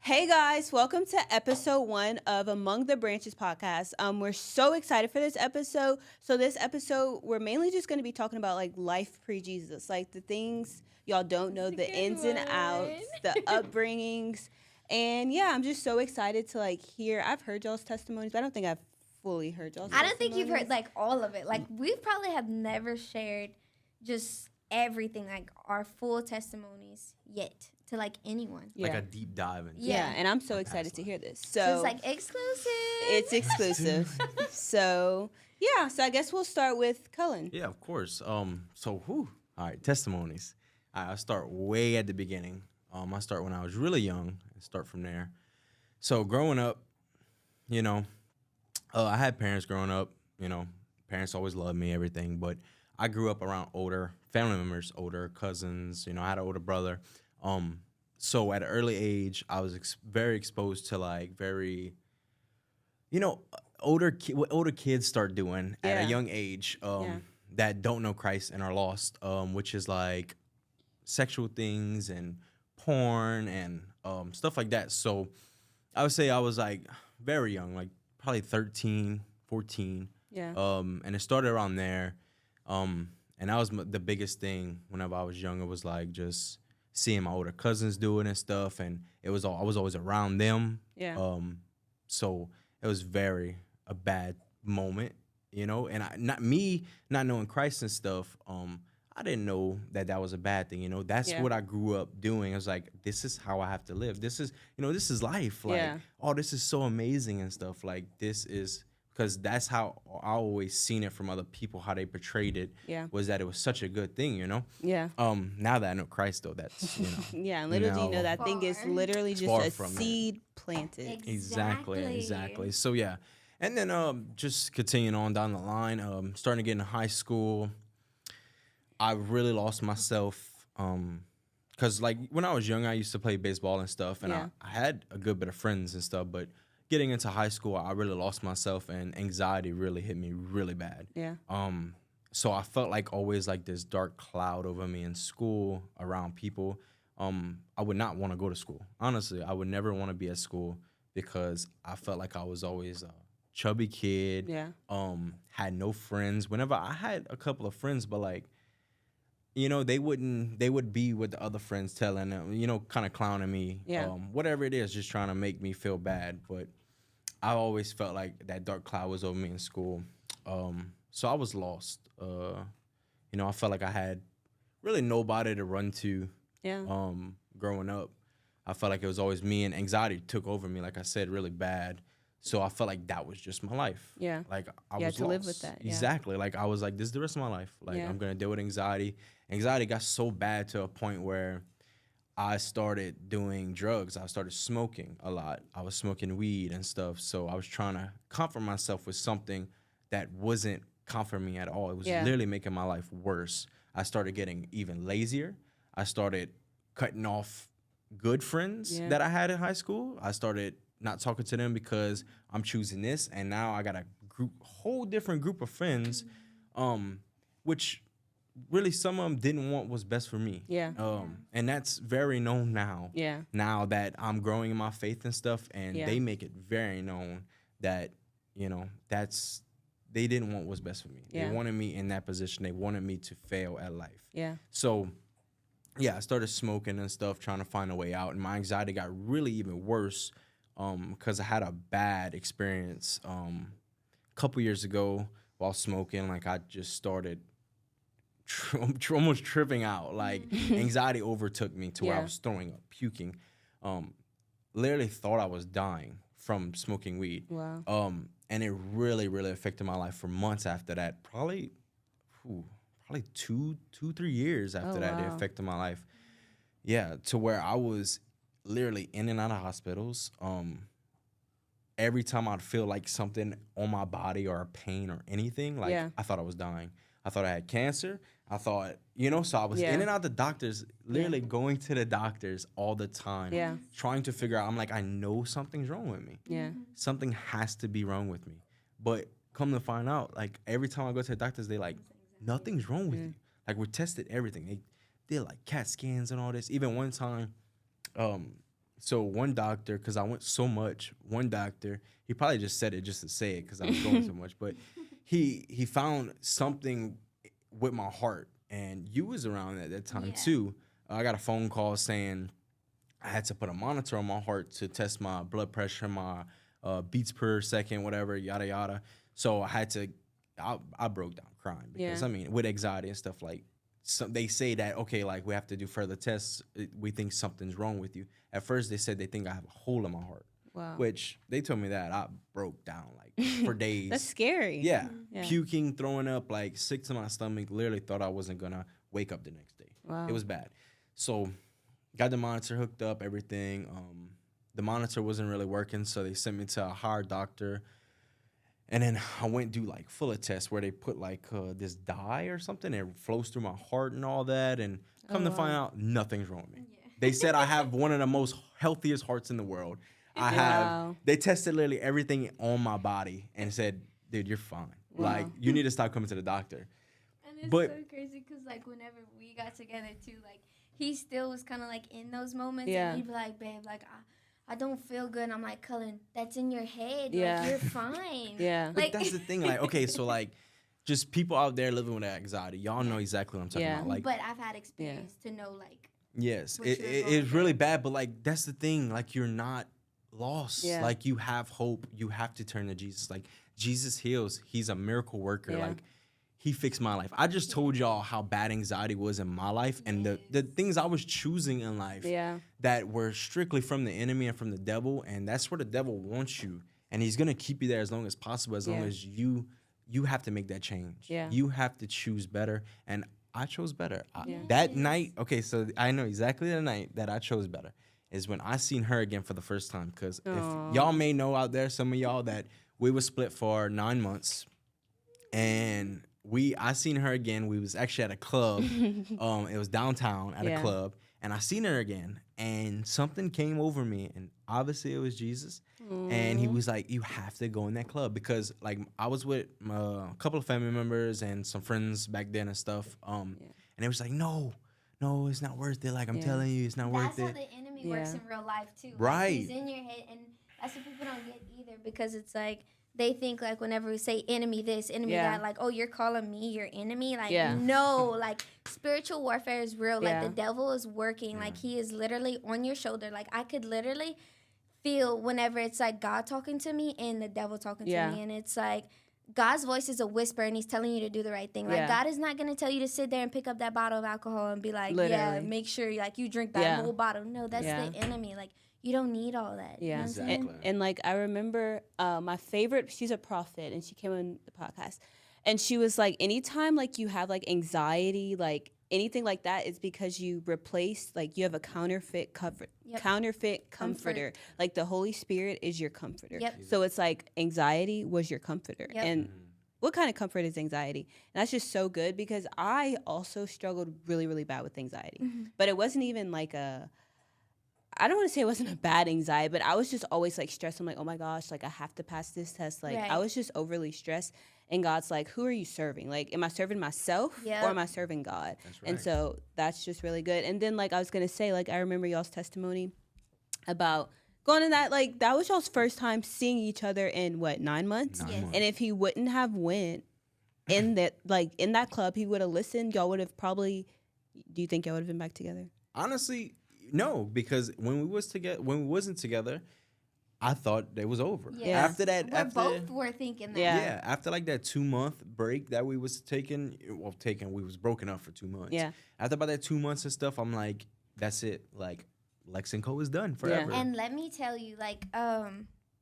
Hey guys, welcome to episode 1 of Among the Branches podcast. We're so excited for this episode. So this episode, we're mainly just going to be talking about like life pre-Jesus, like the things y'all don't know, the ins and outs, the upbringings. And yeah, I'm just so excited to like hear. I've heard y'all's testimonies, but I don't think I've fully heard y'all's I testimonies. don't think you've heard like all of it. Like we probably have never shared just everything, like our full testimonies yet to like anyone. Yeah. Like a deep dive into Yeah, and I'm so our excited past to life. hear this. So it's like exclusive. It's exclusive. So yeah, so I guess we'll start with Cullen. Yeah, of course. All right, testimonies. I'll start way at the beginning. I start when I was really young and start from there. So growing up, you know, I had parents growing up, parents always loved me, everything, but I grew up around older family members, older cousins, I had an older brother. So at an early age, I was very exposed to like very, what older kids start doing at Yeah. a young age Yeah. that don't know Christ and are lost, which is like sexual things and porn and stuff like that. So I would say I was like very young, like probably 13, 14. Yeah. And it started around there. And that was the biggest thing whenever I was younger was like just seeing my older cousins do it and stuff. And I was always around them. Yeah. So it was a bad moment, and not knowing Christ and stuff. I didn't know that was a bad thing. That's Yeah. what I grew up doing. I was like, this is how I have to live. This is, this is life. Like, Yeah. oh, this is so amazing and stuff. Like, this is, because that's how I always seen it from other people, how they portrayed it. Yeah. Was that it was such a good thing, Yeah. Now that I know Christ, though, that's, Yeah, and little do you know that thing is Far. literally It's just far a from it. seed planted. Exactly. So yeah, and then just continuing on down the line, starting to get into high school, I really lost myself. Cause like when I was young, I used to play baseball and stuff, and Yeah. I had a good bit of friends and stuff. But getting into high school, I really lost myself, and anxiety really hit me really bad. Yeah. So I felt like always like this dark cloud over me in school around people. I would not want to go to school. Honestly, I would never want to be at school because I felt like I was always a chubby kid. Yeah. Had no friends. Whenever I had a couple of friends, but like, they would be with the other friends telling them, kind of clowning me. Yeah. Whatever it is, just trying to make me feel bad. But I always felt like that dark cloud was over me in school. So I was lost. I felt like I had really nobody to run to. Yeah. Growing up, I felt like it was always me, and anxiety took over me, like I said, really bad. So I felt like that was just my life. Yeah. Like I You had was to lost. live with that, yeah. Exactly. Like I was like, this is the rest of my life. Like Yeah. I'm gonna deal with anxiety. Anxiety got so bad to a point where I started doing drugs. I started smoking a lot. I was smoking weed and stuff. So I was trying to comfort myself with something that wasn't comforting me at all. It was Yeah. literally making my life worse. I started getting even lazier. I started cutting off good friends Yeah. that I had in high school. I started not talking to them because I'm choosing this, and now I got a whole different group of friends, which really some of them didn't want what's best for me. Yeah. And that's very known now. Yeah. Now that I'm growing in my faith and stuff, and Yeah. they make it very known that they didn't want what's best for me. Yeah. They wanted me in that position. They wanted me to fail at life. Yeah. So, yeah, I started smoking and stuff, trying to find a way out, and my anxiety got really even worse because I had a bad experience a couple years ago while smoking. Like I just started almost tripping out. Like anxiety overtook me to where I Yeah. was throwing up, puking. Literally thought I was dying from smoking weed. Wow. And it really, really affected my life for months after that. Probably 3 years after Oh, that, it wow. affected my life. Yeah, to where I was literally in and out of hospitals. Every time I'd feel like something on my body or a pain or anything, like Yeah. I thought I was dying. I thought I had cancer. I thought, so I was Yeah. in and out the doctors, literally going to the doctors all the time. Yeah. Trying to figure out, I'm like, I know something's wrong with me. Yeah. Something has to be wrong with me. But come to find out, like every time I go to the doctors, they like, nothing's wrong with you. Like we tested everything. They did like CAT scans and all this. Even one time, So one doctor, because I went so much, one doctor, he probably just said it just to say it because I was going so much, but he found something with my heart, and you was around at that time Yeah. too. I got a phone call saying I had to put a monitor on my heart to test my blood pressure, my beats per second, whatever, yada yada. So I had to, I broke down crying because Yeah. I mean, with anxiety and stuff, like, they say that, okay, like, we have to do further tests. We think something's wrong with you. At first, they said they think I have a hole in my heart, Wow. which they told me that I broke down like for days. That's scary. Yeah, Yeah. puking, throwing up, like sick to my stomach. Literally thought I wasn't gonna wake up the next day. Wow. It was bad. So got the monitor hooked up, everything. The monitor wasn't really working, so they sent me to a higher doctor. And then I went do like full of tests where they put like this dye or something. It flows through my heart and all that. And come to find out, nothing's wrong with me. Yeah. They said I have one of the most healthiest hearts in the world. I have. Wow. They tested literally everything on my body and said, "Dude, you're fine. Wow. Like, you need to stop coming to the doctor." And it's But- so crazy because, like, whenever we got together, too, like, he still was kind of, like, in those moments. Yeah. And he'd be like, babe, like, I don't feel good. And I'm like, Cullen, that's in your head. Yeah. Like, you're fine. Yeah. But Like- that's the thing. Like, okay, so like, just people out there living with anxiety. Y'all know exactly what I'm talking Yeah. about. Like, but I've had experience to know, like, yes, what it, you're it, going it's really bad, but like, that's the thing. Like, you're not lost. Yeah. Like, you have hope. You have to turn to Jesus. Like, Jesus heals. He's a miracle worker. Yeah. Like, he fixed my life. I just told y'all how bad anxiety was in my life and the things I was choosing in life Yeah. that were strictly from the enemy and from the devil. And that's where the devil wants you. And he's going to keep you there as long as possible, as long Yeah. as you have to make that change. Yeah. You have to choose better. And I chose better. Yeah. That night, okay, so I know exactly the night that I chose better is when I seen her again for the first time. Because Aw. if y'all may know out there, some of y'all, that we were split for 9 months. And I seen her again. We was actually at a club. It was downtown at Yeah. a club. And I seen her again. And something came over me. And obviously it was Jesus. And he was like, you have to go in that club. Because like I was with a couple of family members and some friends back then and stuff. And it was like, no, it's not worth it. Like, I'm Yeah. telling you, it's not worth that's how it. the enemy works Yeah. in real life, too. Like, Right. he's in your head, and that's what people don't get either, because it's like, they think, like, whenever we say enemy this, enemy Yeah. that, like, oh, you're calling me your enemy? Like, Yeah. no. Like, spiritual warfare is real. Yeah. Like, the devil is working. Like, he is literally on your shoulder. Like, I could literally feel whenever it's, like, God talking to me and the devil talking Yeah. to me. And it's, like, God's voice is a whisper, and he's telling you to do the right thing. Like, Yeah. God is not going to tell you to sit there and pick up that bottle of alcohol and be like, yeah, Literally. make sure, like, you drink that Yeah. whole bottle. No, that's Yeah. the enemy. Like, you don't need all that. You know Yeah. what I'm saying? Exactly. And like I remember my favorite, she's a prophet and she came on the podcast and she was like, anytime like you have like anxiety, like anything like that, it's because you replace, like you have a counterfeit Yep. counterfeit comforter. Like the Holy Spirit is your comforter. Yep. So it's like anxiety was your comforter. Yep. And what kind of comfort is anxiety? And that's just so good because I also struggled really, really bad with anxiety. Mm-hmm. But it wasn't even like I don't want to say it wasn't a bad anxiety, but I was just always like stressed. I'm like, oh my gosh, like I have to pass this test. Like Right. I was just overly stressed. And God's like, who are you serving? Like, am I serving myself Yep. or am I serving God? That's And right. so that's just really good. And then like I was gonna say, like I remember y'all's testimony about going in that, like that was y'all's first time seeing each other in what, 9 months? 9 Yes. months. And if he wouldn't have went in that, like in that club, he would have listened. Y'all would have probably. Do you think y'all would have been back together? Honestly, no, because when we wasn't together, I thought it was over. Yeah. After that, We both were thinking that. Yeah. yeah, after like that 2-month break that we was taking, we was broken up for 2 months. Yeah. After about that 2 months and stuff, I'm like, that's it. Like, Lex Co is done forever. And let me tell you, like,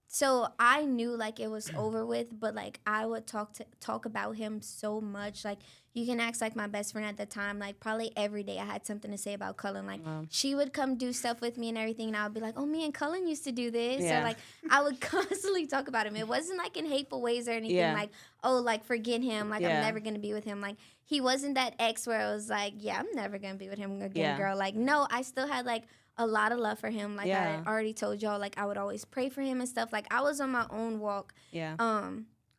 so I knew like it was over with, but like I would talk about him so much. Like, you can ask like my best friend at the time, like probably every day I had something to say about Cullen. Like, Wow. she would come do stuff with me and everything, and I would be like, oh, me and Cullen used to do this. Yeah. Or like I would constantly talk about him. It wasn't like in hateful ways or anything. Yeah. Like, oh, like forget him. Like, Yeah. I'm never gonna be with him. Like, he wasn't that ex where I was like, yeah, I'm never gonna be with him again, Yeah. girl. Like, no, I still had like a lot of love for him. Like, Yeah. I already told y'all, like, I would always pray for him and stuff. Like, I was on my own walk Yeah.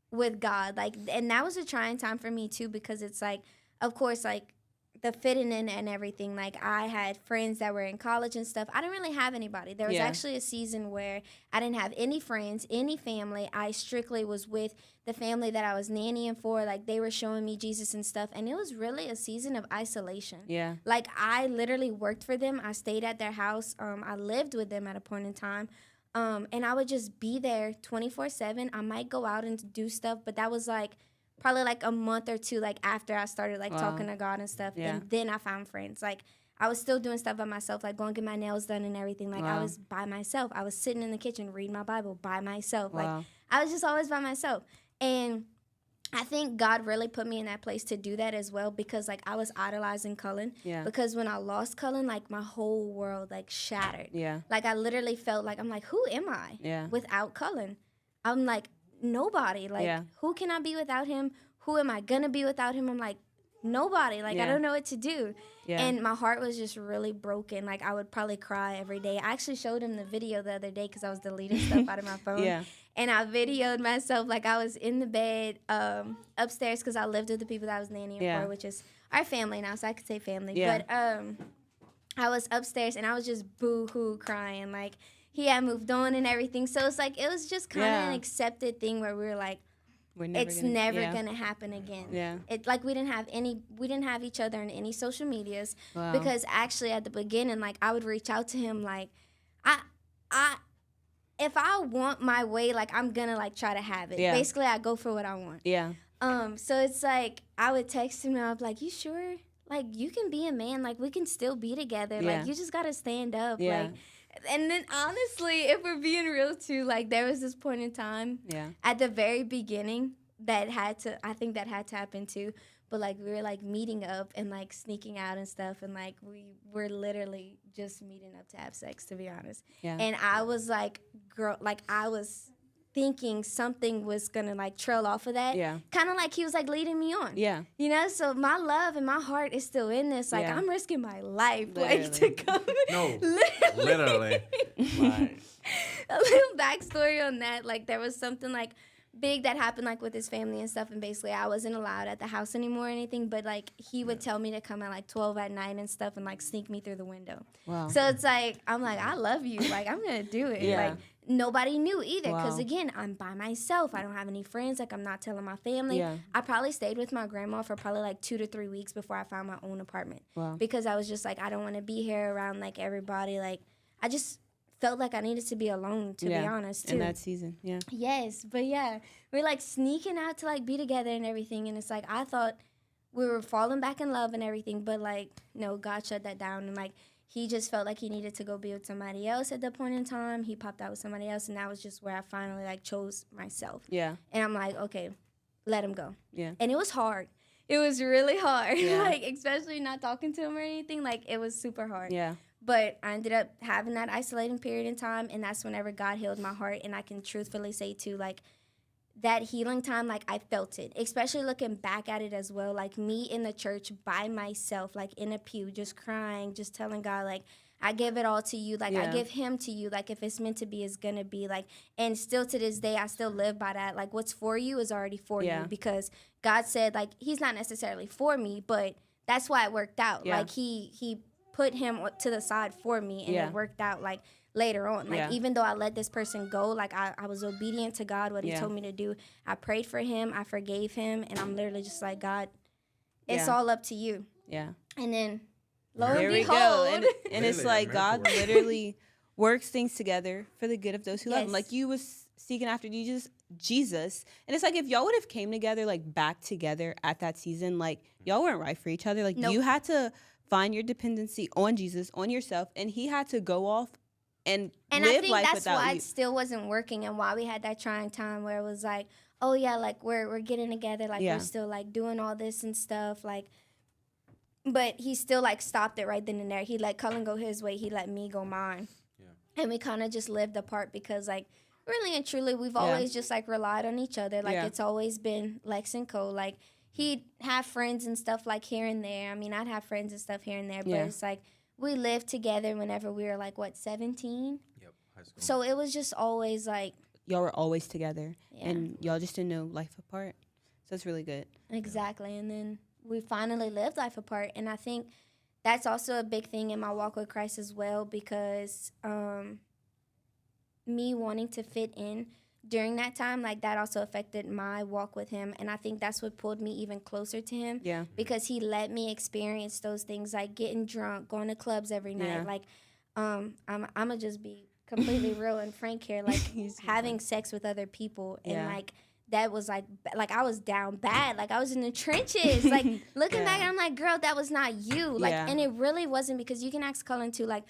with God. Like, and that was a trying time for me too, because it's like, of course, like, the fitting in and everything. Like, I had friends that were in college and stuff. I didn't really have anybody. There was actually a season where I didn't have any friends, any family. I strictly was with the family that I was nannying for. Like, they were showing me Jesus and stuff. And it was really a season of isolation. Yeah. Like, I literally worked for them. I stayed at their house. I lived with them at a point in time. And I would just be there 24/7. I might go out and do stuff, but that was like probably like a month or two like after I started like talking to God and stuff. Yeah. And then I found friends. Like, I was still doing stuff by myself, like going to get my nails done and everything. Like, I was by myself. I was sitting in the kitchen reading my Bible by myself. Like, I was just always by myself. And I think God really put me in that place to do that as well, because like I was idolizing Cullen. Yeah. Because when I lost Cullen, like my whole world like shattered. Yeah. Like, I literally felt like, I'm like, who am I without Cullen? I'm like, nobody. Like, who can I be without him? Who am I gonna be without him? I'm like, nobody. Like, I don't know what to do. Yeah. And my heart was just really broken. Like, I would probably cry every day. I actually showed him the video the other day because I was deleting stuff out of my phone. And I videoed myself, like, I was in the bed upstairs because I lived with the people that I was nannying for, which is our family now, so I could say family. But I was upstairs, and I was just boo-hoo crying. Like, he had moved on and everything. So it's like, it was just kind of an accepted thing where we were like, it's never gonna happen again. Yeah. It like we didn't have each other in any social medias because actually at the beginning, like, I would reach out to him like, if I want my way, like, I'm gonna like try to have it. Yeah. Basically, I go for what I want. Yeah. So it's like I would text him and I'd be like, you sure? Like, you can be a man. Like, we can still be together. Yeah. Like, you just gotta stand up. Yeah. Like, and then honestly, if we're being real too, like, there was this point in time at the very beginning I think that had to happen too. But like, we were like meeting up and like sneaking out and stuff, and like we were literally just meeting up to have sex, to be honest. Yeah. And I was like, I was thinking something was gonna like trail off of that. Yeah. Kind of like he was like leading me on. Yeah. You know, so my love and my heart is still in this. Like, I'm risking my life like to come. No. Literally. Right. A little backstory on that. Like, there was something like big that happened like with his family and stuff, and basically I wasn't allowed at the house anymore or anything, but like he would tell me to come at like 12 at night and stuff and like sneak me through the window. Wow. So it's like, I'm like, I love you, like, I'm gonna do it. Like, nobody knew either, because again, I'm by myself. I don't have any friends. Like, I'm not telling my family. I probably stayed with my grandma for probably like 2 to 3 weeks before I found my own apartment. Because I was just like, I don't want to be here around like everybody. Like, I just felt like I needed to be alone, to be honest, too. In that season, Yes, but we're like sneaking out to like be together and everything, and it's like, I thought we were falling back in love and everything, but like, no, God shut that down, and like, he just felt like he needed to go be with somebody else at that point in time. He popped out with somebody else, and that was just where I finally like chose myself. Yeah. And I'm like, okay, let him go. Yeah. And it was hard. It was really hard. Yeah. Like, especially not talking to him or anything. Like, it was super hard. Yeah. But I ended up having that isolating period in time, and that's whenever God healed my heart. And I can truthfully say, too, like, that healing time, like, I felt it, especially looking back at it as well. Like, me in the church by myself, like, in a pew, just crying, just telling God, like, I give it all to you. Like, I give him to you. Like, if it's meant to be, it's going to be. Like, and still to this day, I still live by that. Like, what's for you is already for you, because God said, like, he's not necessarily for me, but that's why it worked out. Like, he put him to the side for me, and it worked out, like, later on. Like, even though I let this person go, like, I was obedient to God, what he told me to do. I prayed for him. I forgave him. And I'm literally just like, God, it's all up to you. Yeah. And then, lo and behold. Go. And it's like, God literally works things together for the good of those who love him. Like, you was seeking after Jesus. And it's like, if y'all would have came together, like, back together at that season, like, y'all weren't right for each other. Like, you had to find your dependency on Jesus, on yourself, and he had to go off and live life without you. And I think that's why it still wasn't working, and why we had that trying time where it was like, oh yeah, like, we're getting together, like, we're still like doing all this and stuff, like, but he still like stopped it right then and there. He let Cullen go his way, he let me go mine. And we kind of just lived apart, because like, really and truly, we've always just like relied on each other. Like, it's always been Lex and Co. Like, he'd have friends and stuff like here and there. I mean, I'd have friends and stuff here and there, but it's like, we lived together whenever we were like, 17? Yep, high school. So it was just always like, y'all were always together, and y'all just didn't know life apart. So it's really good. Exactly. And then we finally lived life apart. And I think that's also a big thing in my walk with Christ as well, because me wanting to fit in during that time, like, that also affected my walk with him. And I think that's what pulled me even closer to him. Yeah. Because he let me experience those things, like getting drunk, going to clubs every night. Yeah. Like, I'm gonna just be completely real and frank here. Like, having sex with other people. And, Yeah. like, that was, like, I was down bad. Like, I was in the trenches. Like, looking Yeah. back, I'm like, girl, that was not you. Like, Yeah. and it really wasn't, because you can ask Cullen, too. Like,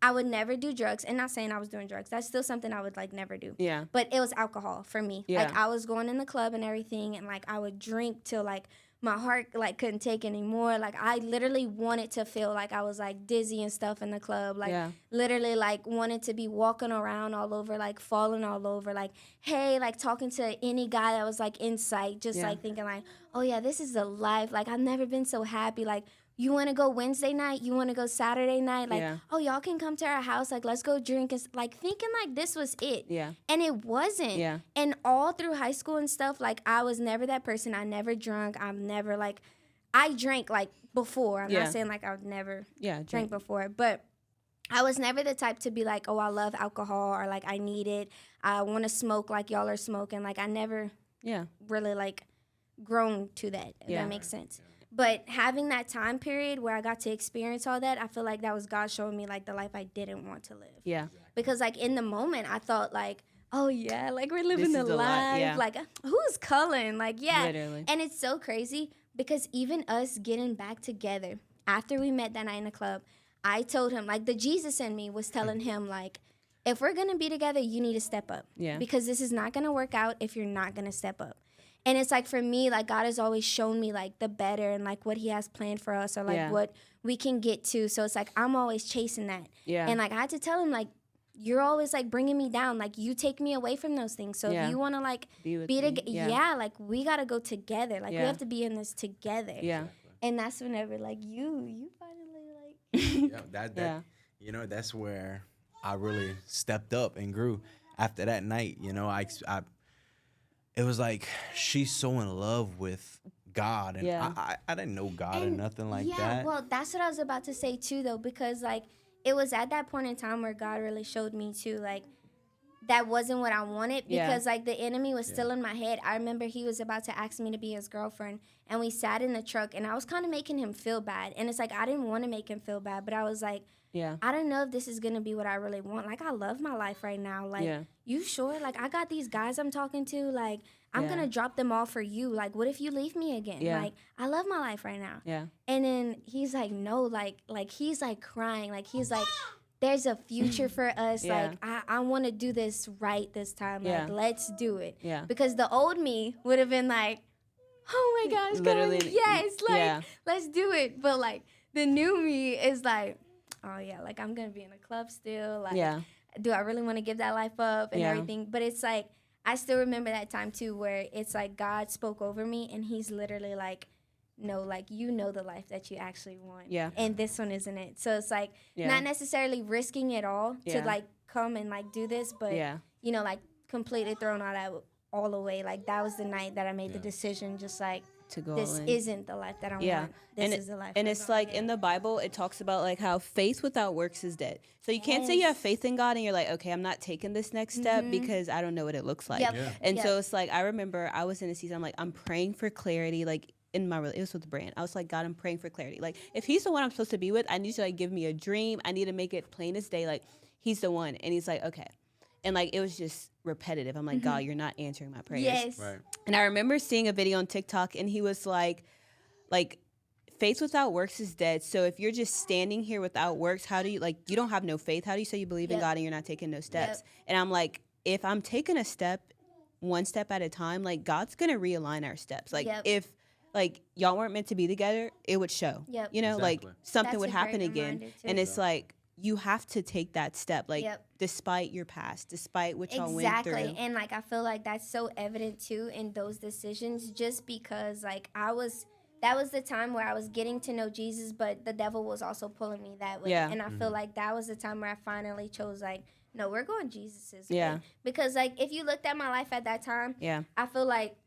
I would never do drugs. And not saying I was doing drugs. That's still something I would, like, never do. Yeah. But it was alcohol for me. Yeah. Like, I was going in the club and everything, and, like, I would drink till, like, my heart, like, couldn't take anymore. Like, I literally wanted to feel like I was, like, dizzy and stuff in the club. Like, Yeah. literally, like, wanted to be walking around all over, like, falling all over. Like, hey, like, talking to any guy that was, like, in sight. Just, Yeah. like, thinking, like, oh, yeah, this is the life. Like, I've never been so happy. Like, you want to go Wednesday night? You want to go Saturday night? Like, Yeah. oh, y'all can come to our house. Like, let's go drink. And like, thinking like this was it. Yeah. And it wasn't. Yeah. And all through high school and stuff, like, I was never that person. I never drunk. I'm never, like, I drank, like, before. I'm Yeah. not saying, like, I would never Yeah. drank before. But I was never the type to be like, oh, I love alcohol, or, like, I need it. I want to smoke like y'all are smoking. Like, I never Yeah. really, like, grown to that, if Yeah. that makes sense. But having that time period where I got to experience all that, I feel like that was God showing me, like, the life I didn't want to live. Yeah. Because, like, in the moment, I thought, like, oh, yeah, like, we're living This the is the life. yeah. Like, who's Cullen? Like, yeah. Literally. And it's so crazy because even us getting back together after we met that night in the club, I told him, like, the Jesus in me was telling him, like, if we're going to be together, you need to step up. Yeah. Because this is not going to work out if you're not going to step up. And it's like, for me, like, God has always shown me, like, the better and, like, what he has planned for us, or, like, Yeah. what we can get to. So it's like, I'm always chasing that. Yeah. And, like, I had to tell him, like, you're always, like, bringing me down. Like, you take me away from those things. So Yeah. if you want to, like, Be with be me. together, Yeah. like, we got to go together. Like, we Yeah. have to be in this together. Yeah. And that's whenever, like, you finally, like. Yeah, that Yeah. you know, that's where I really stepped up and grew after that night. You know, I it was like she's so in love with God, and Yeah. I didn't know God and nothing like yeah, that. well, that's what I was about to say, too, though, because, like, it was at that point in time where God really showed me, too, like, that wasn't what I wanted, Yeah. because, like, the enemy was still in my head. I remember he was about to ask me to be his girlfriend, and we sat in the truck, and I was kind of making him feel bad. And it's like, I didn't want to make him feel bad, but I was like, Yeah. I don't know if this is going to be what I really want. Like, I love my life right now. Like, Yeah. you sure? Like, I got these guys I'm talking to. Like, I'm Yeah. going to drop them all for you. Like, what if you leave me again? Yeah. Like, I love my life right now. Yeah. And then he's like, no, like he's like crying. Like, he's like, there's a future for us. Yeah. Like, I want to do this right this time. Yeah. Like, let's do it. Yeah. Because the old me would have been like, oh my gosh, Literally, Cullen, yes, like, yeah. let's do it. But, like, the new me is like, oh, yeah, like, I'm going to be in a club still. Like, Yeah. do I really want to give that life up and Yeah. everything? But it's like, I still remember that time, too, where it's like God spoke over me, and he's literally like, no, like, you know the life that you actually want. Yeah. And this one isn't it. So it's like, Yeah. not necessarily risking it all Yeah. to, like, come and, like, do this, but, Yeah. you know, like, completely thrown all that all away. Like, that was the night that I made the Yeah. decision, just like, To go this in. isn't the life that I Yeah. want. This and is the life. and I'm it's gonna like live. in the Bible, it talks about like how faith without works is dead. So you can't say you have Yes. faith in God and you're like, okay, I'm not taking this next step Mhm. because I don't know what it looks like. Yep. Yeah. And Yep. so it's like I remember I was in a season. I'm like, I'm praying for clarity. Like in my it was with the brand. I was like, God, I'm praying for clarity. Like if He's the one I'm supposed to be with, I need to like give me a dream. I need to make it plain as day. Like He's the one. And He's like, okay. And like it was just repetitive. I'm like, God, you're not answering my prayers. Yes. Right. And I remember seeing a video on TikTok, and he was like, faith without works is dead. So if you're just standing here without works, how do you, like, you don't have no faith. How do you say you believe in Yep. God and you're not taking no steps? Yep. And I'm like, if I'm taking a step, one step at a time, like, God's going to realign our steps. Like, Yep. if, like, y'all weren't meant to be together, it would show. Yep. You know, like, Exactly. something That's would a great happen again. reminder, too. And it's like, you have to take that step, like, Yep. despite your past, despite what y'all went Exactly. through. And like I feel like that's so evident too in those decisions, just because like that was the time where I was getting to know Jesus, but the devil was also pulling me that way. Yeah. And I feel like that was the time where I finally chose like, no, we're going Jesus's Yeah. way. Because like if you looked at my life at that time, Yeah. I feel like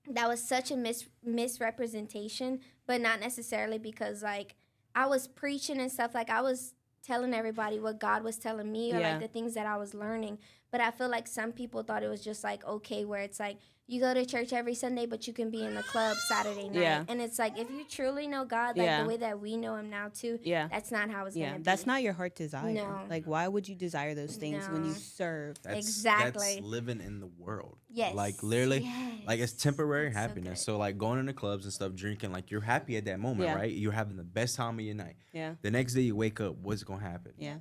that was such a misrepresentation but not necessarily because like I was preaching and stuff. Like I was telling everybody what God was telling me or like the things that I was learning. But I feel like some people thought it was just like okay, where it's like you go to church every Sunday, but you can be in the club Saturday night. Yeah. And it's like if you truly know God, like the way that we know him now too, that's not how it's gonna be. That's not your heart desire. No. Like why would you desire those things when you serve? Exactly. That's living in the world. Yes. Like literally, Yes. like it's temporary That's so happiness. good. So like going into clubs and stuff, drinking, like you're happy at that moment, right? You're having the best time of your night. Yeah. The next day you wake up, what's gonna happen? Yeah.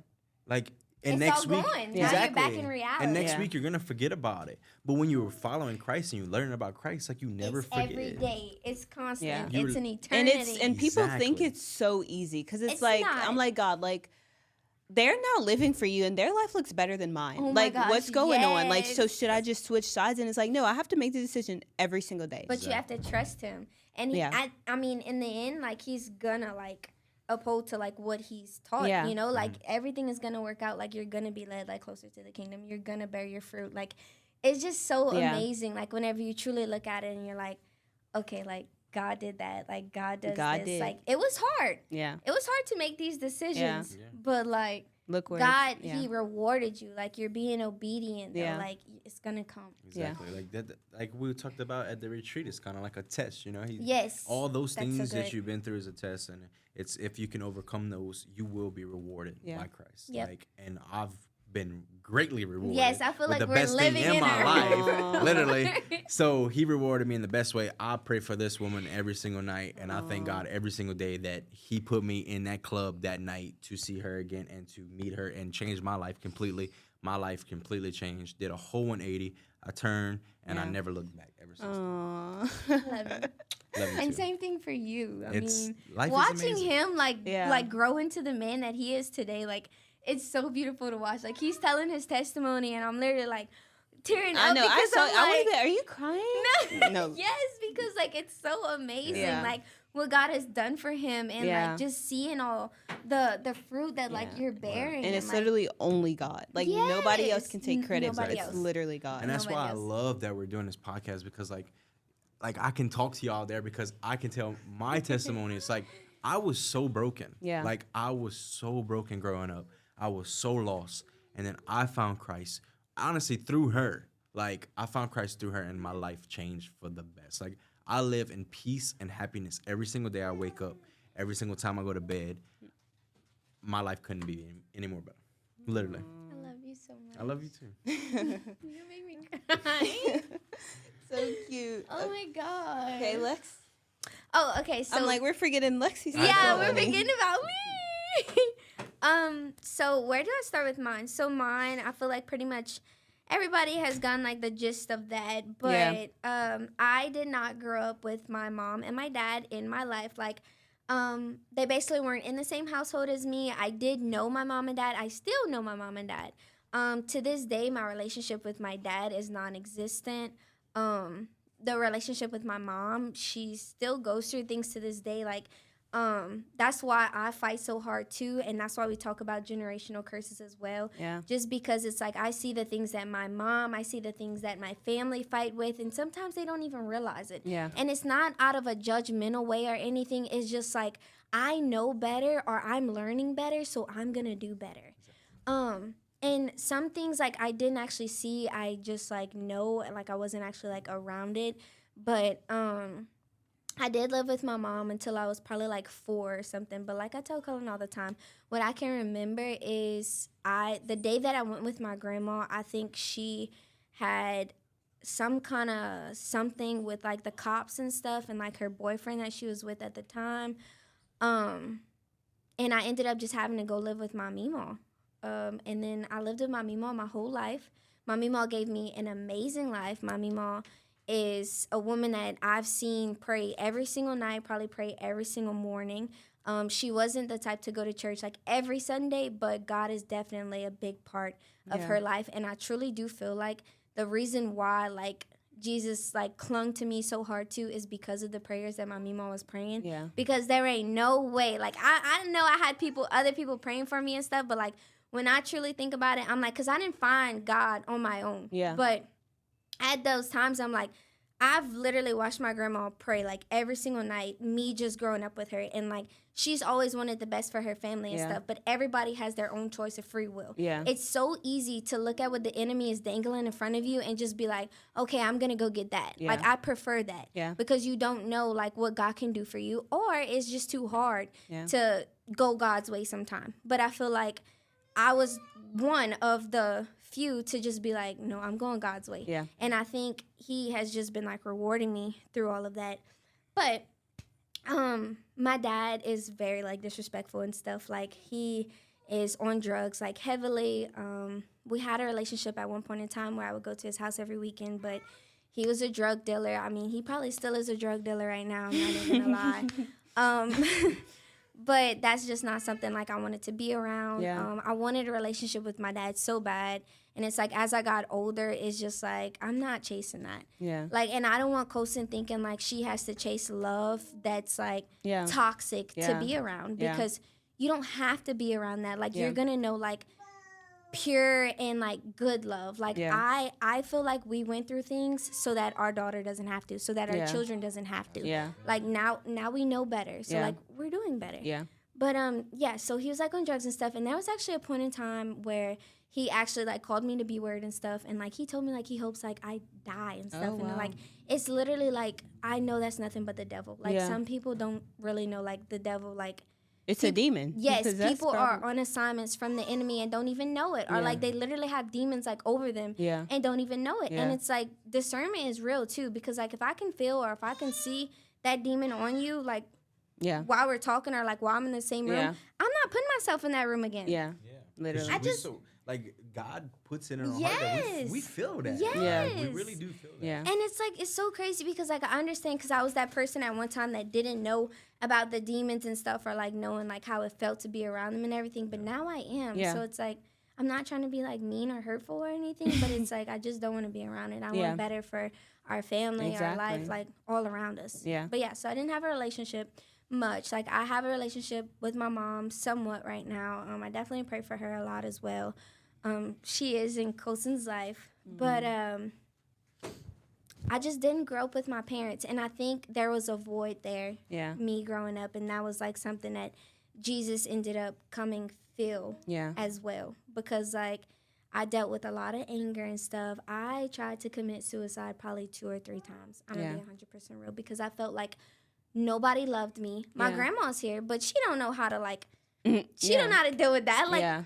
Like and It's next all week, gone. exactly. Now you're back in reality. And next week you're gonna forget about it. But when you were following Christ and you're learning about Christ, like you never it's forget. every day. It's constant. Yeah. It's an eternity. And people think Exactly. it's so easy because it's It's like not. I'm like God, like they're now living for you and their life looks better than mine. Oh my like gosh, what's going on? Like so yes. should I just switch sides? And it's like no, I have to make the decision every single day. But you have to trust him. And he, I mean, in the end, like he's gonna like uphold to like what he's taught. Yeah. You know, like everything is gonna work out. Like you're gonna be led like closer to the kingdom. You're gonna bear your fruit. Like it's just so amazing. Like whenever you truly look at it and you're like, okay, like God did that. Like God does this. did. Like it was hard. Yeah. It was hard to make these decisions. Yeah. But like Look where God, he rewarded you. Like you're being obedient. Though. Yeah. Like it's gonna come. Exactly. Like that, like we talked about at the retreat, it's kind of like a test, you know. Yes. All those That's so things that good. you've been through is a test, and it's if you can overcome those, you will be rewarded by Christ. Yep. Like, and I've been greatly rewarded. Yes, I feel with like the we're best thing living in in my it. life, literally. So he rewarded me in the best way. I pray for this woman every single night, and I thank God every single day that he put me in that club that night to see her again and to meet her and change my life completely. My life completely changed. Did a whole 180. I turned, and I never looked back ever since. Love it. Love you And too. same thing for you. I mean, life is watching amazing. him like grow into the man that he is today, like it's so beautiful to watch. Like he's telling his testimony, and I'm literally like tearing up. I know. Because I'm I like, want to be. Are you crying? No. Yes, because like it's so amazing. Yeah. Like what God has done for him, and Yeah. like just seeing all the fruit that like you're bearing, And it's like, literally only God. Like nobody else Yes. can take credit. Nobody It's else. literally God. And that's why Nobody I else. love that we're doing this podcast because like I can talk to y'all there because I can tell my testimony. It's like I was so broken. Yeah. Like I was so broken growing up. I was so lost. And then I found Christ. Honestly, through her. Like I found Christ through her and my life changed for the best. Like I live in peace and happiness every single day I wake up. Every single time I go to bed. My life couldn't be any more better. Literally. I love you so much. I love you too. You make me cry. So cute. Oh my god. Okay, Lex. Oh, okay. So I'm like, we're forgetting Lexi's. yeah, we're testimony. forgetting about me. So where do I start with mine? So mine, I feel like pretty much everybody has gotten like the gist of that. But I did not grow up with my mom and my dad in my life. Like, they basically weren't in the same household as me. I did know my mom and dad. I still know my mom and dad. To this day, my relationship with my dad is non-existent. The relationship with my mom, she still goes through things to this day. Like, that's why I fight so hard too, and that's why we talk about generational curses as well. Yeah. Just because it's like I see the things that my mom, I see the things that my family fight with, and sometimes they don't even realize it. Yeah. And it's not out of a judgmental way or anything. It's just like I know better or I'm learning better, so I'm gonna do better. And some things like I didn't actually see, I just like know, like I wasn't actually like around it. But I did live with my mom until I was probably like 4 or something. But like I tell Cullen all the time, what I can remember is the day that I went with my grandma, I think she had some kind of something with like the cops and stuff and like her boyfriend that she was with at the time. And I ended up just having to go live with my Meemaw. And then I lived with my Meemaw my whole life. My Meemaw gave me an amazing life. My Meemaw is a woman that I've seen pray every single night, probably pray every single morning. She wasn't the type to go to church like every Sunday, but God is definitely a big part of her life. And I truly do feel like the reason why like Jesus like clung to me so hard too is because of the prayers that my Meemaw was praying. Yeah. Because there ain't no way. Like I know I had other people praying for me and stuff, but like when I truly think about it, I'm like, because I didn't find God on my own. Yeah. But at those times, I'm like, I've literally watched my grandma pray like every single night, me just growing up with her. And like, she's always wanted the best for her family and stuff, but everybody has their own choice of free will. Yeah. It's so easy to look at what the enemy is dangling in front of you and just be like, okay, I'm going to go get that. Yeah. Like, I prefer that. Yeah. Because you don't know like what God can do for you, or it's just too hard Yeah. to go God's way sometime. But I feel like I was one of the few to just be like, no, I'm going God's way. Yeah. And I think he has just been like rewarding me through all of that. But my dad is very like disrespectful and stuff. Like, he is on drugs like heavily. We had a relationship at one point in time where I would go to his house every weekend, but he was a drug dealer. I mean, he probably still is a drug dealer right now, I'm not even gonna lie. But that's just not something like I wanted to be around. Yeah. I wanted a relationship with my dad so bad. And it's like, as I got older, it's just like, I'm not chasing that. Yeah. Like, and I don't want Colson thinking like she has to chase love that's like Yeah. toxic to Yeah. be around, Yeah. because you don't have to be around that. Like, Yeah. you're gonna know like pure and like good love. Like, Yeah. I feel like we went through things so that our daughter doesn't have to, so that our Yeah. children doesn't have to. Yeah. Like, now we know better, so Yeah. like we're doing better. Yeah. But yeah, so he was like on drugs and stuff, and there was actually a point in time where he actually like called me to be word and stuff, and like he told me like he hopes like I die and stuff. Oh, And wow. like, it's literally like, I know that's nothing but the devil. Like, Yeah. some people don't really know like the devil, like, It's a demon. yes, Possessed people are probably. on assignments from the enemy and don't even know it, or Yeah. like they literally have demons like over them Yeah. and don't even know it. And Yeah. it's like, discernment is real too, because like if I can feel or if I can see that demon on you, like Yeah. while we're talking or like while I'm in the same room, Yeah. I'm not putting myself in that room again. Yeah. Yeah. Literally. I just- so, like, God puts it in our heart that Yes. we feel that. Yes. Like, we really do feel that. Yeah. And it's like, it's so crazy because like I understand, because I was that person at one time that didn't know about the demons and stuff, or like knowing like how it felt to be around them and everything, but now I am. Yeah. So it's like, I'm not trying to be like mean or hurtful or anything, but it's like, I just don't want to be around it. I Yeah. want better for our family, our life, Exactly. like all around us. Yeah. But yeah, so I didn't have a relationship much. Like, I have a relationship with my mom somewhat right now. I definitely pray for her a lot as well. She is in Colson's life, but I just didn't grow up with my parents, and I think there was a void there, Yeah. me growing up, and that was like something that Jesus ended up coming fill Yeah. as well, because like I dealt with a lot of anger and stuff. I tried to commit suicide probably 2 or 3 times. I'm gonna be 100% real, because I felt like nobody loved me. My Yeah. grandma's here, but she don't know how to like, Mhm. she don't know how to deal with that. Like, Yeah.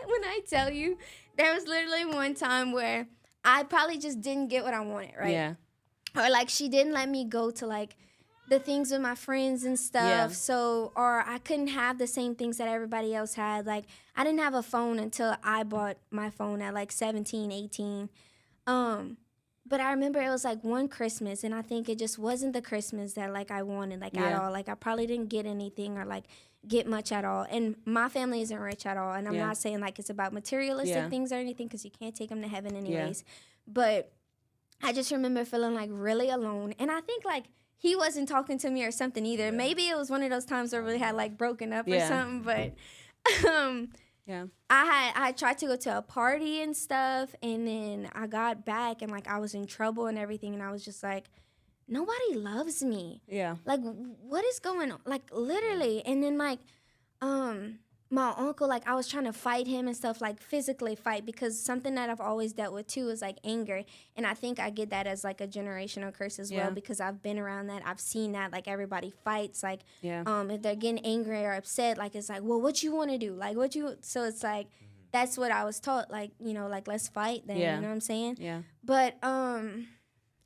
when I tell you, there was literally one time where I probably just didn't get what I wanted, right? Yeah. Or like, she didn't let me go to like the things with my friends and stuff. Yeah. So, or I couldn't have the same things that everybody else had. Like, I didn't have a phone until I bought my phone at like 17, 18. But I remember it was like one Christmas, and I think it just wasn't the Christmas that like I wanted, like at Yeah. all. Like, I probably didn't get anything or like get much at all. And my family isn't rich at all. And I'm Yeah. not saying like it's about materialistic Yeah. things or anything, because you can't take them to heaven anyways. But I just remember feeling like really alone. And I think like he wasn't talking to me or something either. Maybe it was one of those times where we had like broken up or Yeah. something. But Yeah. I tried to go to a party and stuff, and then I got back and like I was in trouble and everything, and I was just like, nobody loves me. Yeah. Like, what is going on? Like, literally. And then like my uncle, like I was trying to fight him and stuff, like physically fight, because something that I've always dealt with too is like anger. And I think I get that as like a generational curse as Yeah. well, because I've been around that. I've seen that, like everybody fights, like Yeah. if they're getting angry or upset, like it's like, well, what you want to do? Like so it's like, that's what I was taught, like, you know, like let's fight then, Yeah. you know what I'm saying? Yeah. But I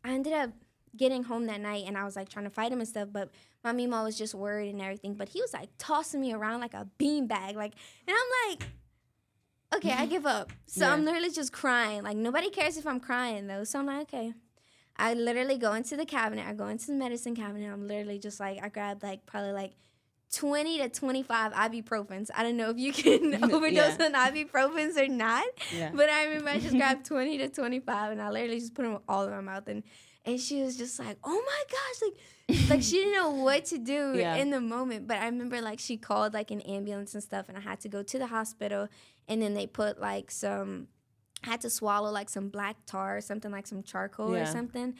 ended up getting home that night, and I was like trying to fight him and stuff, but my Mima was just worried and everything. But he was like tossing me around like a beanbag, like, and I'm like, okay, I give up. So Yeah. I'm literally just crying. Like, nobody cares if I'm crying though. So I'm like, okay. I literally go into the cabinet. I go into the medicine cabinet. I'm literally just like, I grabbed like probably like 20 to 25 ibuprofens. I don't know if you can overdose on ibuprofens or not. Yeah. But I remember I just grabbed 20 to 25, and I literally just put them all in my mouth. And she was just like, oh my gosh, like she didn't know what to do Yeah. in the moment. But I remember like she called like an ambulance and stuff, and I had to go to the hospital, and then they put like I had to swallow like some black tar or something, like some charcoal or Yeah. something.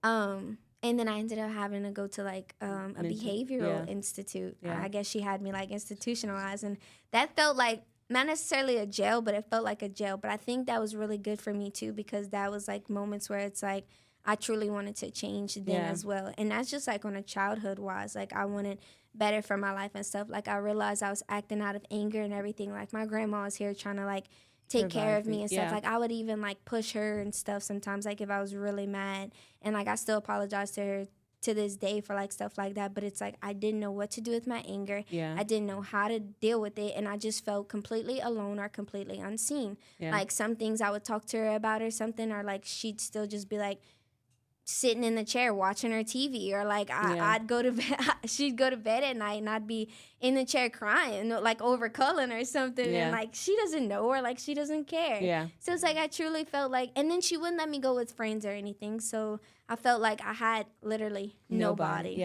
And then I ended up having to go to like a behavioral institute. Yeah. I guess she had me like institutionalized, and that felt like not necessarily a jail, but it felt like a jail. But I think that was really good for me too, because that was like moments where it's like I truly wanted to change then as well. And that's just like on a childhood wise, like I wanted better for my life and stuff. Like I realized I was acting out of anger and everything. Like my grandma was here trying to like take care of me and stuff. Like I would even like push her and stuff sometimes, like if I was really mad, and like I still apologize to her to this day for like stuff like that. But it's like I didn't know what to do with my anger. I didn't know how to deal with it, and I just felt completely alone or completely unseen. Like some things I would talk to her about or something, or like she'd still just be like sitting in the chair watching her TV, or like I'd go to bed, she'd go to bed at night and I'd be in the chair crying like over Cullen or something, and like she doesn't know, or like she doesn't care. So it's like I truly felt like, and then she wouldn't let me go with friends or anything, so I felt like I had literally nobody.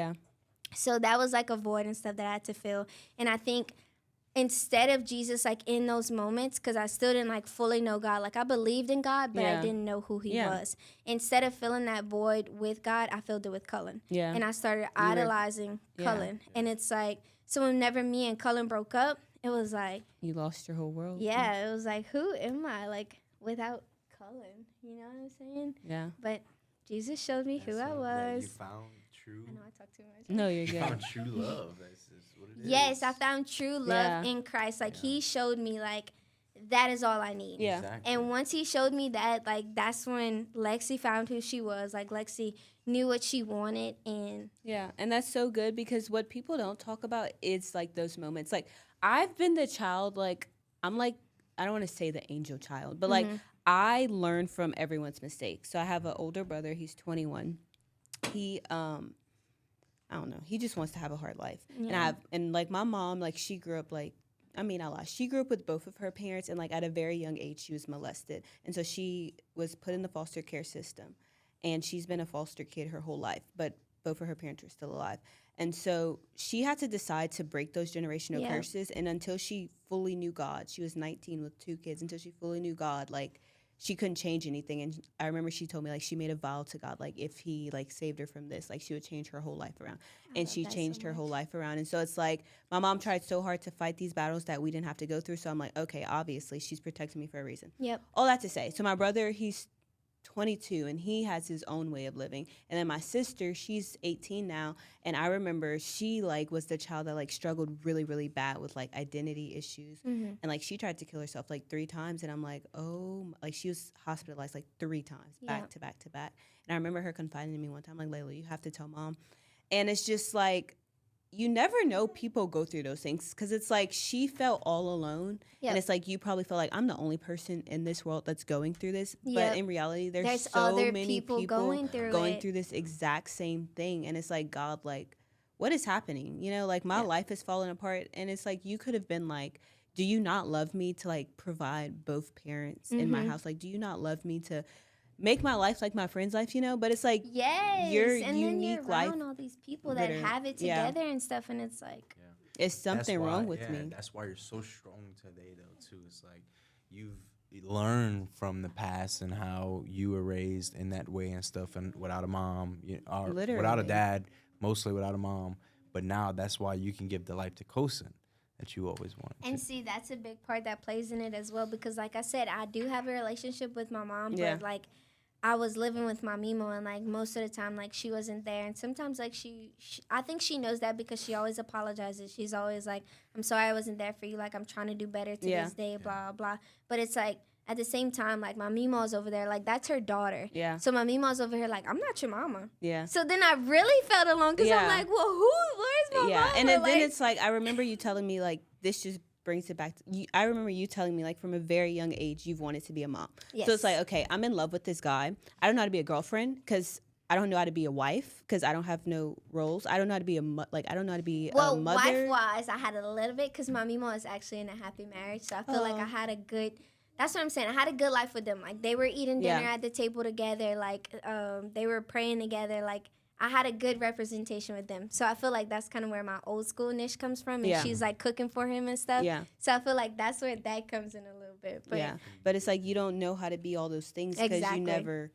So that was like a void and stuff that I had to fill. And I think instead of Jesus, like in those moments, because I still didn't like fully know God. Like I believed in God, but I didn't know who he was. Instead of filling that void with God, I filled it with Cullen. And I started idolizing Cullen. And it's like, so whenever me and Cullen broke up, it was like, you lost your whole world. It was like, who am I like without Cullen? You know what I'm saying? But Jesus showed me who I was. You found true. I know I talk too much. No, you're good. You found true love. That's what it is. Yes, I found true love in Christ. Like he showed me like that is all I need. Exactly. And once he showed me that, like that's when Lexi found who she was. Like Lexi knew what she wanted, and and that's so good, because what people don't talk about is like those moments. Like I've been the child, like I'm like, I don't want to say the angel child, but like I learn from everyone's mistakes. So I have an older brother, he's 21. He I don't know, he just wants to have a hard life. And like my mom, like she grew up like, I mean, I lied. She grew up with both of her parents, and like at a very young age she was molested. And so she was put in the foster care system, and she's been a foster kid her whole life, but both of her parents are still alive. And so she had to decide to break those generational curses, and until she fully knew God, she was 19 with 2 kids, until she fully knew God, like she couldn't change anything. And I remember she told me like she made a vow to God, like if he like saved her from this, like she would change her whole life around. And she changed her whole life around. And so it's like my mom tried so hard to fight these battles that we didn't have to go through. So I'm like, okay, obviously she's protecting me for a reason. All that to say, so my brother, he's 22, and he has his own way of living. And then my sister, she's 18 now, and I remember she like was the child that like struggled really, really bad with like identity issues, and like she tried to kill herself like 3 times, and I'm like, oh, like she was hospitalized like 3 times back to back to back. And I remember her confiding in me one time, like, Layla, you have to tell mom. And it's just like, you never know people go through those things, because it's like she felt all alone. And it's like you probably feel like I'm the only person in this world that's going through this. But in reality, there's so other many people going through this exact same thing. And it's like, God, like, what is happening? You know, like my life is falling apart. And it's like you could have been like, do you not love me to like provide both parents in my house? Like, do you not love me to make my life like my friend's life, you know? But it's like your and unique then you're life. around all these people that have it together and stuff, and it's like it's something wrong with me. That's why you're so strong today, though, too. It's like you've learned from the past and how you were raised in that way and stuff, and without a mom, or without a dad, mostly without a mom. But now that's why you can give the life to Kosin that you always wanted. And see, that's a big part that plays in it as well, because like I said, I do have a relationship with my mom, but like I was living with my Mimo, and like most of the time, like she wasn't there. And sometimes like she I think she knows that, because she always apologizes. She's always like, I'm sorry I wasn't there for you. Like I'm trying to do better to this day, blah, blah. But it's like, at the same time, like my Mimo's over there, like that's her daughter. So my Mimo's over here like, I'm not your mama. So then I really felt alone, because I'm like, well, where's my mama? And then it's like, I remember you telling me like, this just brings it back to you. I remember you telling me like from a very young age you've wanted to be a mom. So it's like, okay, I'm in love with this guy. I don't know how to be a girlfriend, because I don't know how to be a wife, because I don't have no roles. I don't know how to be a I don't know how to be a mother. Well, wife-wise, I had a little bit, because my Mimo is actually in a happy marriage. So I feel like I had a good... That's what I'm saying. I had a good life with them. Like, they were eating dinner at the table together. Like, they were praying together. Like, I had a good representation with them. So I feel like that's kind of where my old school niche comes from. And she's, like, cooking for him and stuff. So I feel like that's where that comes in a little bit. But but it's like you don't know how to be all those things, because you never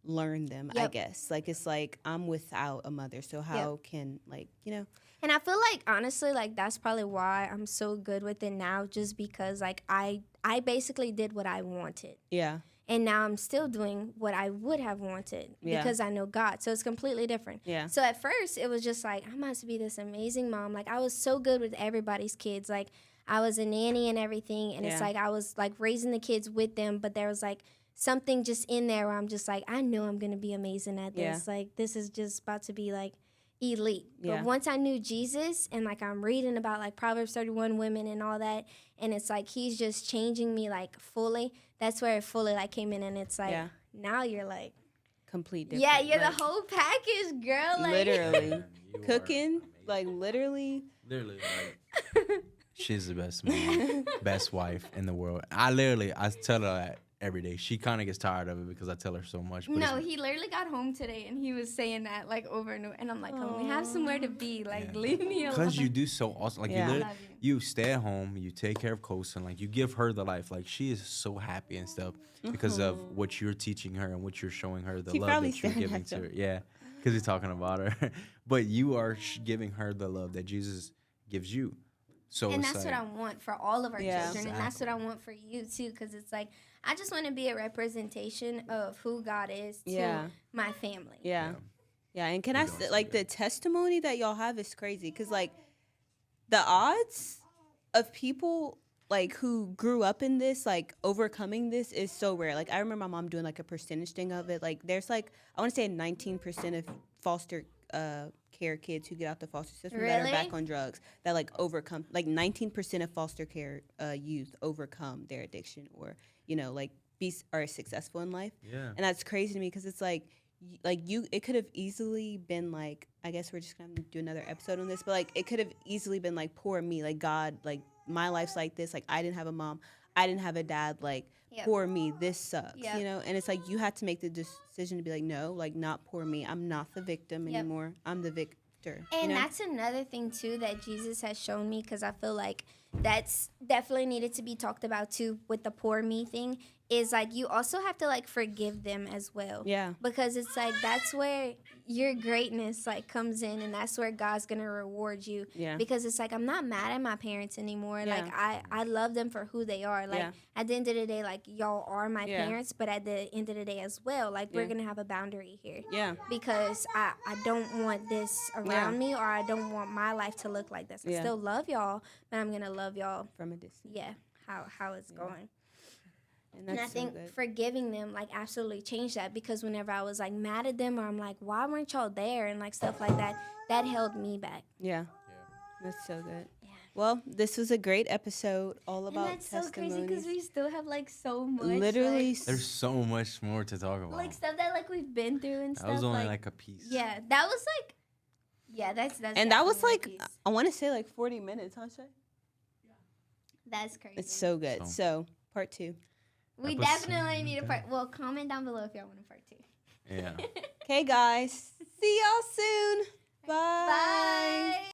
learn them, I Yep. guess. Like, it's like, I'm without a mother, so how can, like, And I feel like, honestly, like, that's probably why I'm so good with it now, just because, like, I basically did what I wanted. yeah. And now I'm still doing what I would have wanted Yeah. because I know God. So it's completely different. Yeah. So at first, it was just like, I must be this amazing mom. Like, I was so good with everybody's kids. Like, I was a nanny and everything. And it's Yeah. like, I was, like, raising the kids with them. But there was, like, something just in there where I'm just like, I know I'm going to be amazing at this. Like, this is just about to be, like, elite. Yeah. But once I knew Jesus and, like, I'm reading about, like, Proverbs 31 women and all that, and it's like he's just changing me, like, fully. That's where it fully, like, came in, and it's like, now you're, like, Complete different. yeah, you're like, the whole package, girl. Like, literally. Man, you are Cooking, amazing. like, literally. Literally, like, she's the best mom, best wife in the world. I tell her that every day. She kind of gets tired of it because I tell her so much. But no, he literally got home today, and he was saying that, like, over and over. And I'm like, come on, we have somewhere to be. Like, leave me alone. because you do so awesome. Like, Yeah. you I literally, love you. you stay at home, you take care of Colson, like, you give her the life. Like, she is so happy and stuff because of what you're teaching her and what you're showing her, the She love probably that you're staring giving at to them. her. Yeah, because he's talking about her. But you are giving her the love that Jesus gives you. So And it's that's like, what I want for all of our Yeah. children. And that's what I want for you, too, because it's like, I just want to be a representation of who God is to Yeah. my family. Yeah. Yeah. And can You're I doing say, so like, good. the testimony that y'all have is crazy. Because, like, the odds of people, like, who grew up in this, like, overcoming this is so rare. Like, I remember my mom doing, like, a percentage thing of it. Like, there's, like, I want to say 19% of foster care kids who get out the foster system that are Really? back on drugs that, like, overcome, like, 19% of foster care youth overcome their addiction or, like, are successful in life. yeah. And that's crazy to me because it's like it could have easily been like, I guess we're just gonna do another episode on this, but like it could have easily been like, poor me, like, God, like, my life's like this, like, I didn't have a mom, I didn't have a dad, like, Yep. poor me, this sucks, Yep. and it's like you had to make the decision to be like, no, like, not poor me, I'm not the victim Yep. anymore, I'm the victor. And that's another thing, too, that Jesus has shown me, because I feel like that's definitely needed to be talked about, too, with the poor me thing, is, like, you also have to, like, forgive them as well. Yeah. Because it's, like, that's where your greatness, like, comes in, and that's where God's going to reward you. Yeah. Because it's, like, I'm not mad at my parents anymore. Yeah. Like, I love them for who they are. Like, Yeah. at the end of the day, like, y'all are my Yeah. parents, but at the end of the day as well, like, we're Yeah. going to have a boundary here. Yeah. Because I don't want this around me, or I don't want my life to look like this. I Yeah. still love y'all, but I'm going to love y'all, From a distance. how it's going. And And that's I think so good. forgiving them, like, absolutely changed that, because whenever I was, like, mad at them, or I'm like, why weren't y'all there, and, like, stuff like that, that held me back. Yeah. That's so good. Yeah. Well, this was a great episode all And about that's so crazy, testimonies. because we still have, like, so much. Literally, There's so much more to talk about. like stuff that, like, we've been through and that stuff. was only like a piece. yeah, that was, like, that's and that was definitely a like, piece. I want to say like 40 minutes, huh, Shay? That's crazy. It's so good. So- So, part 2. We Episode definitely need a two. part. Well, comment down below if y'all want a part 2. Yeah. Okay, guys. See y'all soon. Bye. Bye.